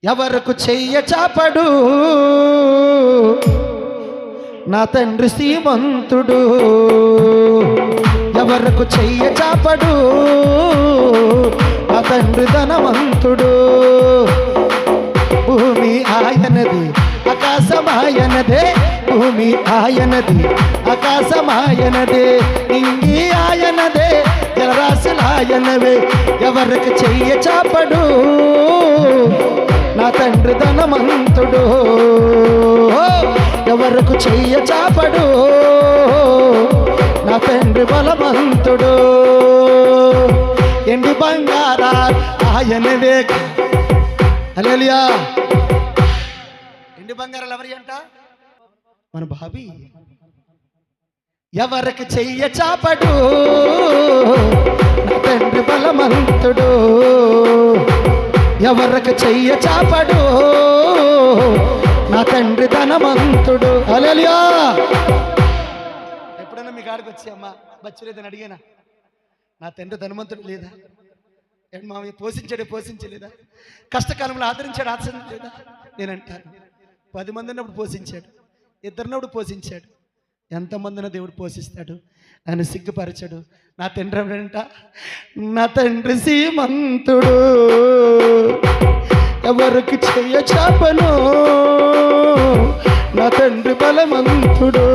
ఎవరకు చెయ్య చాపడు నా తండ్రి శ్రీమంతుడు. ఎవరకు చెయ్య చాపడు నా తండ్రి ధనవంతుడు. భూమి ఆయనది ఆకాశమాయనదే, భూమి ఆయనది ఆకాశమాయనదే, ఇంగి ఆయనదే జలరాశులాయనవే. ఎవరికి చెయ్య చాపడు నా తండ్రి ధనవంతుడు. ఎవరకు చెయ్య చాపడు నా తండ్రి బలవంతుడు. ఎండి బంగారా ఆయనవే. హల్లెలూయా. ఎండి బంగారాలు ఎవరి అంట? మన బాబీ. ఎవరికి చెయ్య చాపడు నా తండ్రి బలవంతుడు. ఎవరికి చెయ్య చాపడు నా తండ్రి ధనవంతుడు. హల్లెలూయా. ఎప్పుడైనా మీ కాడికి వచ్చి అమ్మా బచ్చలేదని అడిగానా? నా తండ్రి ధనవంతుడు లేదా? మామయ్య పోషించలేదా? కష్టకాలంలో ఆదరించాడు ఆదరించలేదా? నేను అంటాను, 10 మంది ఉన్నప్పుడు పోషించాడు, 2 ఉన్నప్పుడు పోషించాడు. ఎంతమందిన దేవుడు పోషిస్తాడు, ఆయన సిగ్గుపరచాడు. నా తండ్రి ఎవరంట? నా తండ్రి శ్రీమంతుడు. ఎవరికి చెయ్య చాపను నా తండ్రి బలవంతుడు.